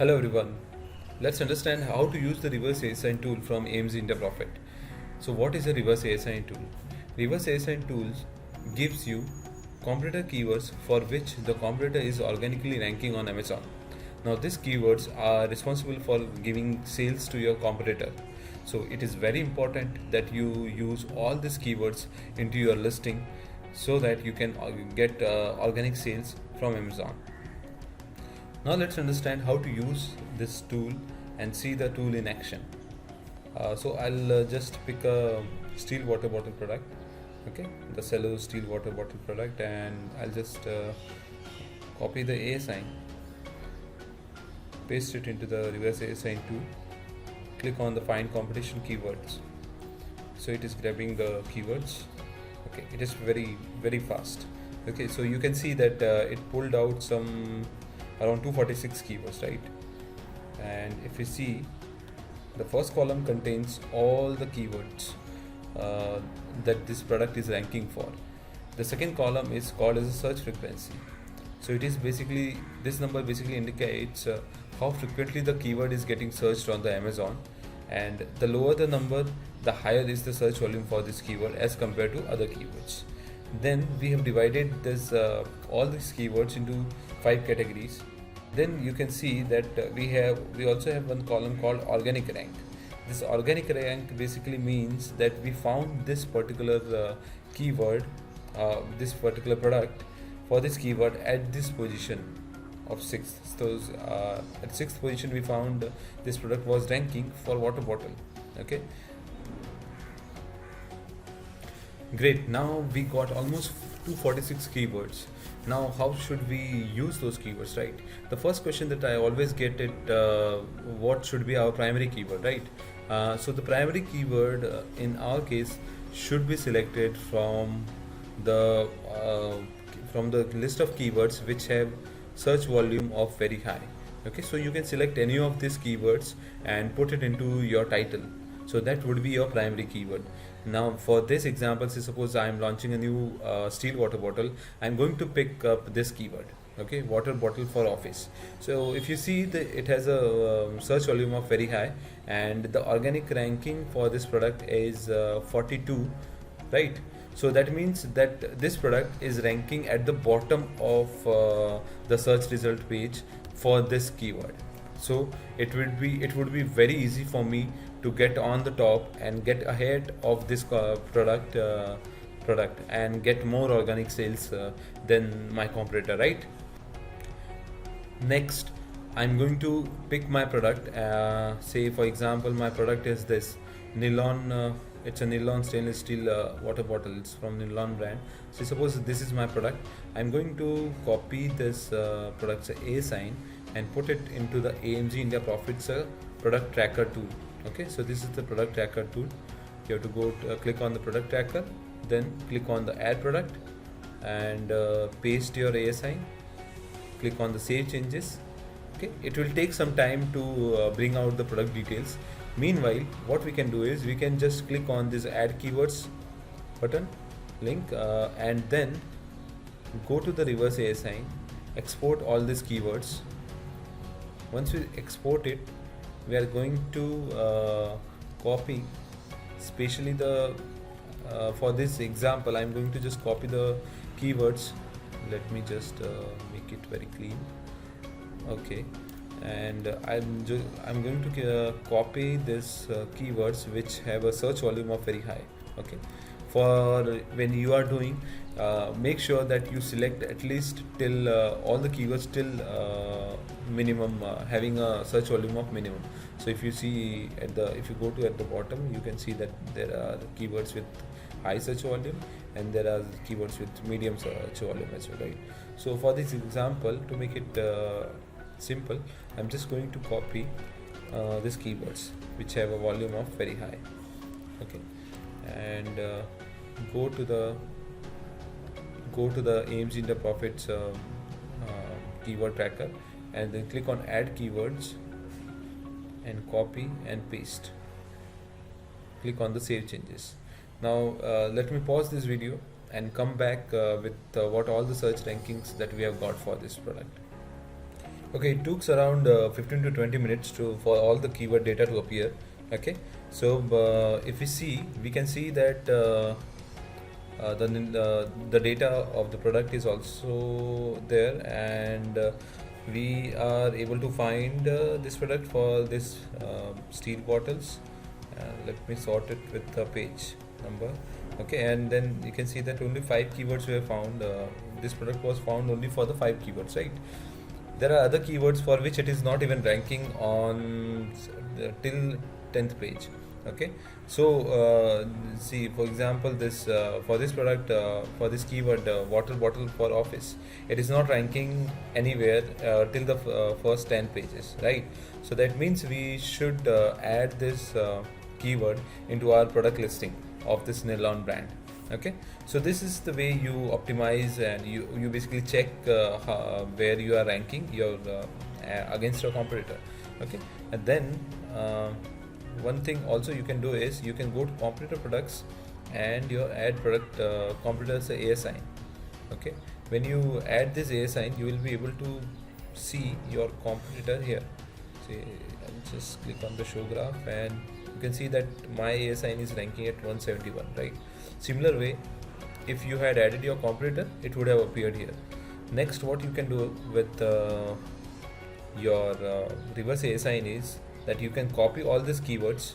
Hello everyone. Let's understand how to use the reverse ASIN tool from AIMS India Profit. So what is a reverse ASIN tool? Reverse ASIN tools gives you competitor keywords for which the competitor is organically ranking on Amazon. Now these keywords are responsible for giving sales to your competitor. So it is very important that you use all these keywords into your listing so that you can get organic sales from Amazon. Now let's understand how to use this tool and see the tool in action. So I'll just pick a steel water bottle product, okay, the Cello steel water bottle product, and I'll just copy the A sign, paste it into the reverse A sign tool, click on the find competition keywords. So it is grabbing the keywords. Okay, it is very fast. Okay, so you can see that it pulled out some around 246 keywords, right? And if you see, the first column contains all the keywords that this product is ranking for. The second column is called as a search frequency. So it is basically, this number basically indicates how frequently the keyword is getting searched on the Amazon, and the lower the number, the higher is the search volume for this keyword as compared to other keywords. Then we have divided this all these keywords into 5 categories. Then you can see that we also have one column called organic rank. This organic rank basically means that we found this particular keyword, this particular product for this keyword at this position of 6th. So at 6th position we found this product was ranking for water bottle. Okay, great. Now we got almost 246 keywords. Now how should we use those keywords, right? The first question that I always get it, what should be our primary keyword, right? So the primary keyword in our case should be selected from the list of keywords which have search volume of very high. Okay, so you can select any of these keywords and put it into your title. So that would be your primary keyword. Now for this example, say suppose I am launching a new steel water bottle, I'm going to pick up this keyword, okay, water bottle for office. So if you see, it has a search volume of very high, and the organic ranking for this product is 42, right? So that means that this product is ranking at the bottom of the search result page for this keyword. So it would be very easy for me to get on the top and get ahead of this product and get more organic sales than my competitor, right? Next, I'm going to pick my product. Say for example, my product is this nylon. It's a nylon stainless steel water bottle. It's from Nylon brand. So suppose this is my product. I'm going to copy this product's A sign and put it into the AMG India Profits product tracker tool. Okay, so this is the product tracker tool. You have to go to, click on the product tracker, then click on the add product and paste your ASI. Click on the save changes. Okay, it will take some time to bring out the product details. Meanwhile, what we can do is we can just click on this add keywords button link and then go to the reverse ASI, export all these keywords. Once we export it, we are going to copy, especially the for this example I'm going to just copy the keywords. Let me just make it very clean. Okay, and I'm going to copy this keywords which have a search volume of very high. Okay, for when you are doing, make sure that you select at least till all the keywords till minimum having a search volume of minimum. So if you see if you go to at the bottom, you can see that there are keywords with high search volume and there are keywords with medium search volume as well, right? So for this example, to make it simple, I'm just going to copy these keywords which have a volume of very high. Okay, and go to the AIMS India Profits keyword tracker and then click on add keywords and copy and paste. Click on the save changes. Now let me pause this video and come back with what all the search rankings that we have got for this product. Okay, it took around 15 to 20 minutes to for all the keyword data to appear. Okay, so if we see, we can see that the data of the product is also there, and we are able to find this product for this steel bottles. Let me sort it with the page number. Okay, and then you can see that only 5 keywords were found. This product was found only for the 5 keywords, right? There are other keywords for which it is not even ranking on till 10th page. Okay, so see, for example, this for this product, for this keyword, water bottle for office, it is not ranking anywhere till the first 10 pages, right? So that means we should add this keyword into our product listing of this Nylon brand. Okay, so this is the way you optimize, and you basically check where you are ranking your against your competitor. Okay, and then one thing also you can do is you can go to competitor products and your add product competitors A sign. Okay, when you add this A sign, you will be able to see your competitor here. See, I'll just click on the show graph, and you can see that my A sign is ranking at 171, right? Similar way, if you had added your competitor, it would have appeared here. Next, what you can do with your reverse A sign is that you can copy all these keywords,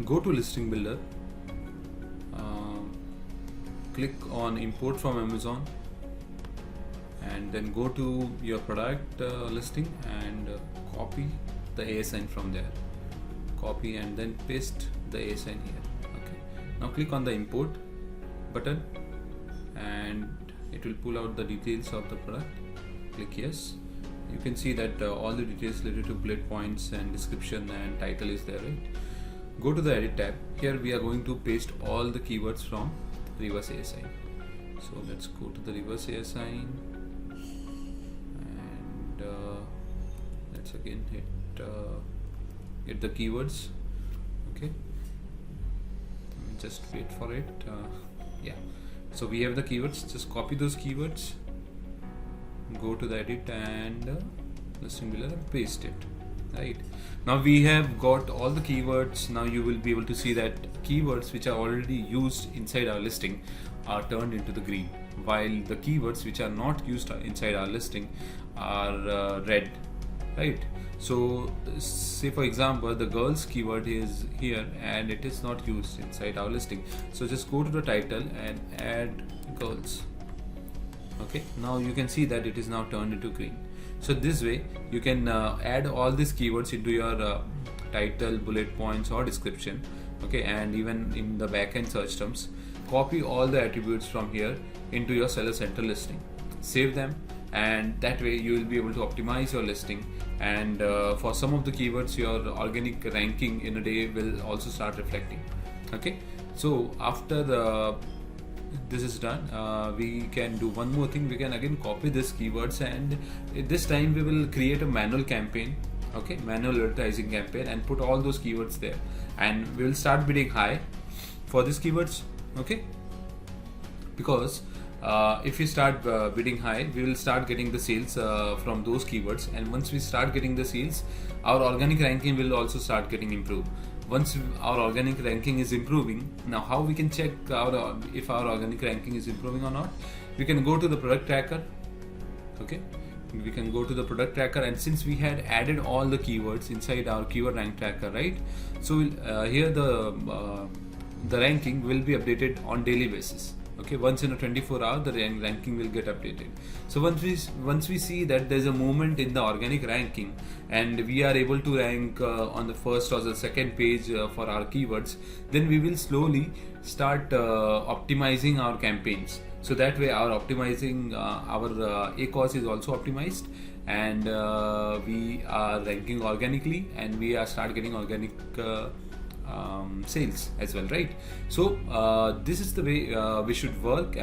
go to listing builder, click on import from Amazon, and then go to your product listing and copy the A sign from there. Copy and then paste the A sign here. Okay. Now click on the import button, and it will pull out the details of the product. Click yes. You can see that all the details related to bullet points and description and title is there, right? Go to the edit tab. Here we are going to paste all the keywords from reverse A sign. So let's go to the reverse A sign, and let's again hit the keywords. Okay, just wait for it. Yeah, so we have the keywords. Just copy those keywords, go to the edit and listing builder and paste it. Right, now we have got all the keywords. Now you will be able to see that keywords which are already used inside our listing are turned into the green, while the keywords which are not used inside our listing are red, right? So say for example the girls keyword is here and it is not used inside our listing, so just go to the title and add girls. Okay, now you can see that it is now turned into green. So this way you can add all these keywords into your title, bullet points or description. Okay, and even in the backend search terms, copy all the attributes from here into your Seller Central listing, save them, and that way you will be able to optimize your listing. And for some of the keywords, your organic ranking in a day will also start reflecting. Okay, so after this is done, we can do one more thing. We can again copy these keywords, and this time we will create a manual campaign. Okay, manual advertising campaign, and put all those keywords there, and we will start bidding high for these keywords. Okay, because if we start bidding high, we will start getting the sales from those keywords, and once we start getting the sales, our organic ranking will also start getting improved. Once our organic ranking is improving, now how we can check if our organic ranking is improving or not? We can go to the product tracker. Okay, we can go to the product tracker, and since we had added all the keywords inside our keyword rank tracker, right? So here the ranking will be updated on daily basis. Okay, once in a 24 hour the ranking will get updated. So once we see that there's a movement in the organic ranking and we are able to rank on the first or the second page for our keywords, then we will slowly start optimizing our campaigns. So that way our optimizing our ACOS is also optimized, and we are ranking organically, and we are start getting organic sales as well, right? So this is the way we should work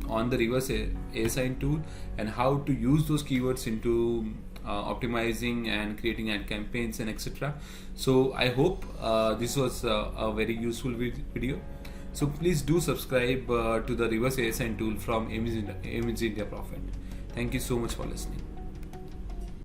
on the reverse assign tool, and how to use those keywords into optimizing and creating ad campaigns and etc. So I hope this was a very useful video. So please do subscribe to the reverse assign tool from Image India Profit. Thank you so much for listening.